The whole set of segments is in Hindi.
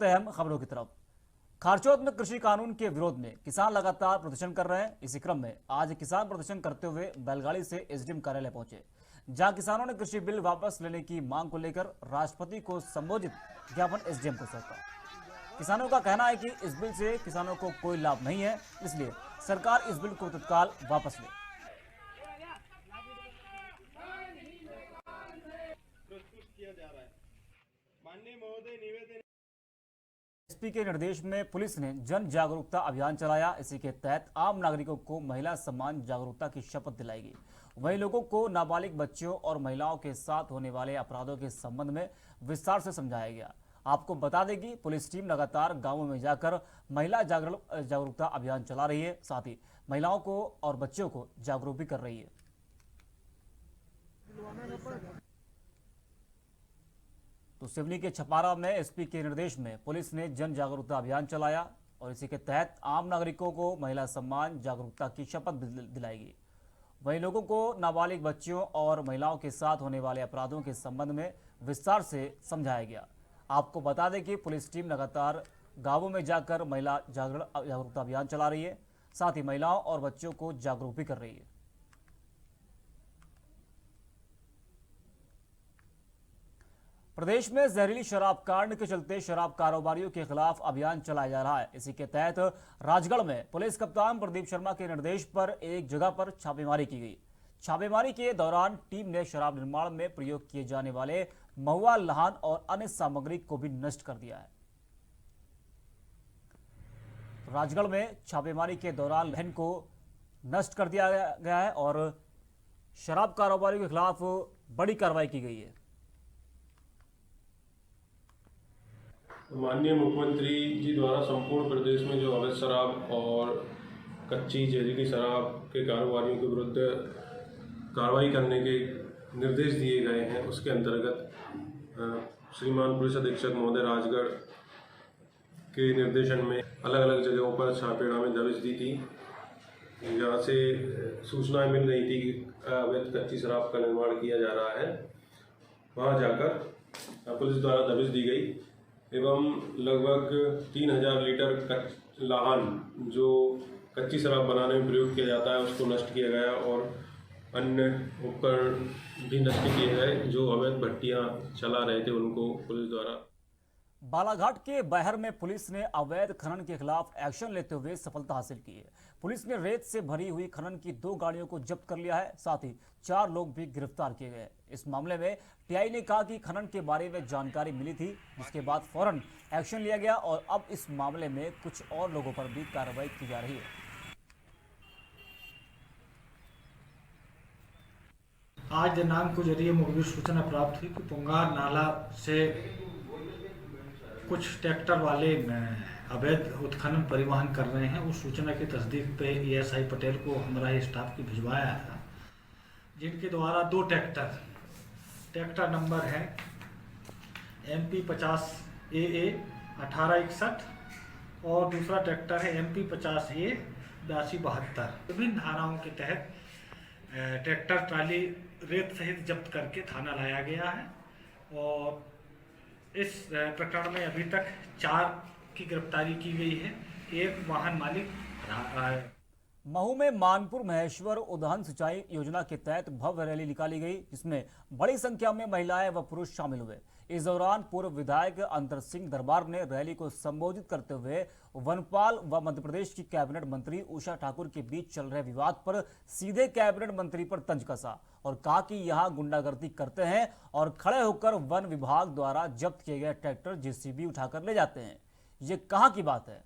अहम खबरों की तरफ। खारचौद में कृषि कानून के विरोध में किसान लगातार प्रदर्शन कर रहे हैं। इसी क्रम में आज किसान प्रदर्शन करते हुए बैलगाड़ी से एसडीएम कार्यालय पहुंचे, जहां किसानों ने कृषि बिल वापस लेने की मांग को लेकर राष्ट्रपति को संबोधित ज्ञापन एसडीएम को सौंपा। किसानों का कहना है कि इस बिल से किसानों को कोई लाभ नहीं है, इसलिए सरकार इस बिल को तत्काल वापस ले। एसपी के निर्देश में पुलिस ने जन जागरूकता अभियान चलाया। इसी के तहत आम नागरिकों को महिला सम्मान जागरूकता की शपथ दिलाई गई। वहीं लोगों को नाबालिग बच्चियों और महिलाओं के साथ होने वाले अपराधों के संबंध में विस्तार से समझाया गया। आपको बता दें कि पुलिस टीम लगातार गांवों में जाकर महिला जागरूकता अभियान चला रही है, साथ ही महिलाओं को और बच्चियों को जागरूक भी कर रही है। तो सिवनी के छपारा में एसपी के निर्देश में पुलिस ने जन जागरूकता अभियान चलाया और इसी के तहत आम नागरिकों को महिला सम्मान जागरूकता की शपथ दिलाएगी। वहीं लोगों को नाबालिग बच्चियों और महिलाओं के साथ होने वाले अपराधों के संबंध में विस्तार से समझाया गया। आपको बता दें कि पुलिस टीम लगातार गांवों में जाकर महिला जागरूकता अभियान चला रही है, साथ ही महिलाओं और बच्चों को जागरूक भी कर रही है। प्रदेश में जहरीली शराब कांड के चलते शराब कारोबारियों के खिलाफ अभियान चलाया जा रहा है। इसी के तहत राजगढ़ में पुलिस कप्तान प्रदीप शर्मा के निर्देश पर एक जगह पर छापेमारी की गई। छापेमारी के दौरान टीम ने शराब निर्माण में प्रयोग किए जाने वाले महुआ, लहान और अन्य सामग्री को भी नष्ट कर दिया है। राजगढ़ में छापेमारी के दौरान लहन को नष्ट कर दिया गया है और शराब कारोबारियों के खिलाफ बड़ी कार्रवाई की गई है। माननीय मुख्यमंत्री जी द्वारा संपूर्ण प्रदेश में जो अवैध शराब और कच्ची जहरीली शराब के कारोबारियों के विरुद्ध कार्रवाई करने के निर्देश दिए गए हैं, उसके अंतर्गत श्रीमान पुलिस अधीक्षक महोदय राजगढ़ के निर्देशन में अलग अलग जगहों पर छापेमारी में दबिश दी थी, जहाँ से सूचनाएं मिल रही थी कि अवैध कच्ची शराब का निर्माण किया जा रहा है। वहाँ जाकर पुलिस द्वारा दबिश दी गई एवं लगभग 3000 लीटर लाहन जो कच्ची शराब बनाने में प्रयोग किया जाता है उसको नष्ट किया गया और अन्य उपकरण भी नष्ट किए गए। जो अवैध भट्टियां चला रहे थे उनको पुलिस द्वारा। बालाघाट के बहर में पुलिस ने अवैध खनन के खिलाफ एक्शन लेते हुए सफलता हासिल की है। पुलिस ने रेत से भरी हुई खनन की 2 गाड़ियों को जब्त कर लिया है, साथ ही 4 लोग भी गिरफ्तार किए गए। इस मामले में टीआई ने कहा कि खनन के बारे में जानकारी मिली थी, जिसके बाद फौरन एक्शन लिया गया और अब इस मामले में कुछ और लोगों पर भी कार्रवाई की जा रही है। आज दिनांक को जरिए मुखबिर सूचना प्राप्त हुई कि पुंगार नाला से कुछ ट्रैक्टर वाले अवैध उत्खनन परिवहन कर रहे हैं। उस सूचना की तस्दीक पे एएसआई पटेल को हमारा स्टाफ की भिजवाया था, जिनके द्वारा 2 ट्रैक्टर नंबर है MP 50 AA 1861 और दूसरा ट्रैक्टर है MP 50 A 8272। विभिन्न धाराओं के तहत ट्रैक्टर ट्राली रेत सहित जब्त करके थाना लाया गया है और इस प्रकरण में अभी तक 4 की गिरफ्तारी की गई है। एक वाहन मालिक महू में मानपुर महेश्वर उद्वहन सिंचाई योजना के तहत भव्य रैली निकाली गई, जिसमें बड़ी संख्या में महिलाएं व पुरुष शामिल हुए। इस दौरान पूर्व विधायक अंतर सिंह दरबार ने रैली को संबोधित करते हुए वनपाल व मध्य प्रदेश की कैबिनेट मंत्री उषा ठाकुर के बीच चल रहे विवाद पर सीधे कैबिनेट मंत्री पर तंज कसा और कहा कि यहां गुंडागर्दी करते हैं और खड़े होकर वन विभाग द्वारा जब्त किए गए ट्रैक्टर जेसीबी उठाकर ले जाते हैं। ये कहां की बात है?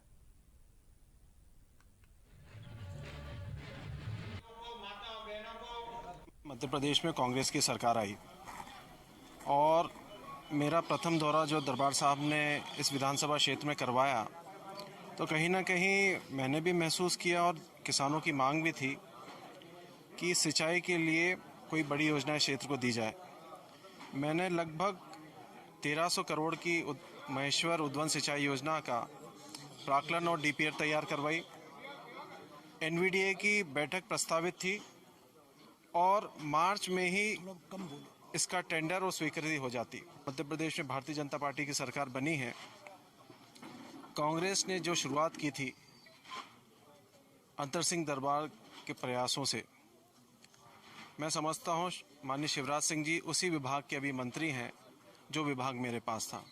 मध्य प्रदेश में कांग्रेस की सरकार आई और मेरा प्रथम दौरा जो दरबार साहब ने इस विधानसभा क्षेत्र में करवाया, तो कहीं ना कहीं मैंने भी महसूस किया और किसानों की मांग भी थी कि सिंचाई के लिए कोई बड़ी योजना क्षेत्र को दी जाए। मैंने लगभग 1300 करोड़ की महेश्वर उद्वहन सिंचाई योजना का प्राक्कलन और डीपीआर तैयार करवाई। एनवीडीए की बैठक प्रस्तावित थी और मार्च में ही इसका टेंडर और स्वीकृति हो जाती। मध्य प्रदेश में भारतीय जनता पार्टी की सरकार बनी है कांग्रेस ने जो शुरुआत की थी अंतर सिंह दरबार के प्रयासों से, मैं समझता हूँ माननीय शिवराज सिंह जी उसी विभाग के अभी मंत्री हैं जो विभाग मेरे पास था,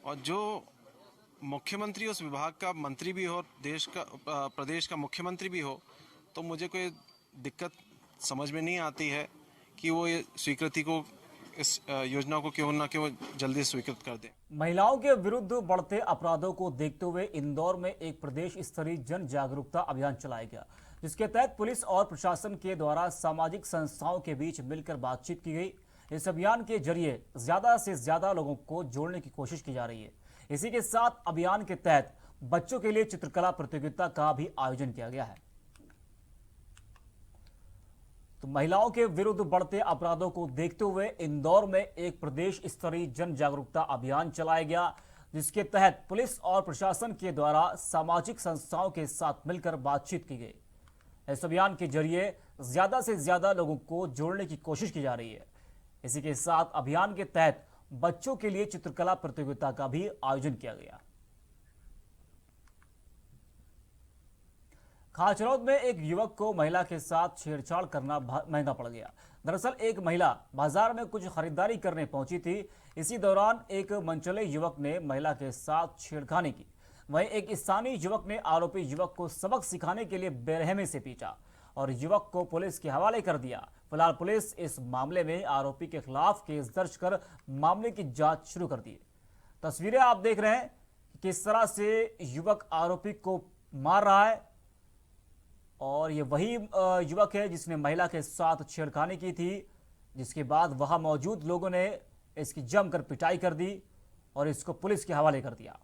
और जो मुख्यमंत्री उस विभाग का मंत्री भी हो, प्रदेश का मुख्यमंत्री भी हो, तो मुझे कोई दिक्कत समझ में नहीं आती है कि वो ये स्वीकृति को, इस योजना को क्यों ना क्यों जल्दी स्वीकृत कर दें। महिलाओं के विरुद्ध बढ़ते अपराधों को देखते हुए इंदौर में एक प्रदेश स्तरीय जन जागरूकता अभियान चलाया गया, जिसके तहत पुलिस और प्रशासन के द्वारा सामाजिक संस्थाओं के बीच मिलकर बातचीत की गई। इस अभियान के जरिए ज्यादा से ज्यादा लोगों को जोड़ने की कोशिश की जा रही है। इसी के साथ अभियान के तहत बच्चों के लिए चित्रकला प्रतियोगिता का भी आयोजन किया गया है। तो महिलाओं के विरुद्ध बढ़ते अपराधों को देखते हुए इंदौर में एक प्रदेश स्तरीय जन जागरूकता अभियान चलाया गया, जिसके तहत पुलिस और प्रशासन के द्वारा सामाजिक संस्थाओं के साथ मिलकर बातचीत की गई। इस अभियान के जरिए ज्यादा से ज्यादा लोगों को जोड़ने की कोशिश की जा रही है। इसी के साथ अभियान के तहत बच्चों के लिए चित्रकला प्रतियोगिता का भी आयोजन किया गया। खाचरौद में एक युवक को महिला के साथ छेड़छाड़ करना महंगा पड़ गया। दरअसल एक महिला बाजार में कुछ खरीदारी करने पहुंची थी। इसी दौरान एक मनचले युवक ने महिला के साथ छेड़खानी की। वहीं एक स्थानीय युवक ने आरोपी युवक को सबक सिखाने के लिए बेरहमी से पीटा और युवक को पुलिस के हवाले कर दिया। फिलहाल पुलिस इस मामले में आरोपी के खिलाफ केस दर्ज कर मामले की जांच शुरू कर दी है। तस्वीरें आप देख रहे हैं किस तरह से युवक आरोपी को मार रहा है, और ये वही युवक है जिसने महिला के साथ छेड़खानी की थी, जिसके बाद वहां मौजूद लोगों ने इसकी जमकर पिटाई कर दी और इसको पुलिस के हवाले कर दिया।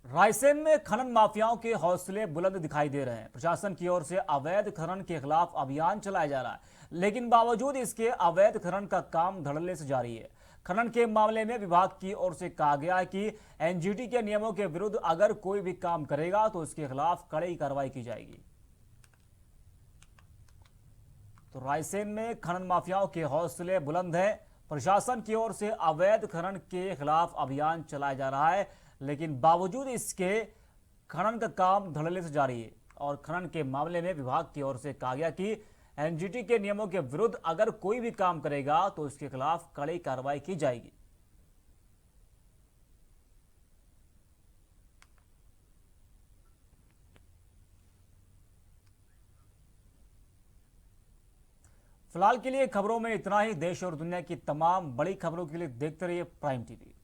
रायसेन में खनन माफियाओं के हौसले बुलंद दिखाई दे रहे हैं। प्रशासन की ओर से अवैध खनन के खिलाफ अभियान चलाया जा रहा है, लेकिन बावजूद इसके अवैध खनन का काम धड़ल्ले से जारी है। खनन के मामले में विभाग की ओर से कहा गया है कि एनजीटी के नियमों के विरुद्ध अगर कोई भी काम करेगा तो इसके खिलाफ कड़ी कार्रवाई की जाएगी। तो रायसेन में खनन माफियाओं के हौसले बुलंद हैं। प्रशासन की ओर से अवैध खनन के खिलाफ अभियान चलाया जा रहा है, लेकिन बावजूद इसके खनन का काम धड़ल्ले से जारी है। और खनन के मामले में विभाग की ओर से कहा गया कि एनजीटी के नियमों के विरुद्ध अगर कोई भी काम करेगा तो इसके खिलाफ कड़ी कार्रवाई की जाएगी। फिलहाल के लिए खबरों में इतना ही। देश और दुनिया की तमाम बड़ी खबरों के लिए देखते रहिए प्राइम टीवी।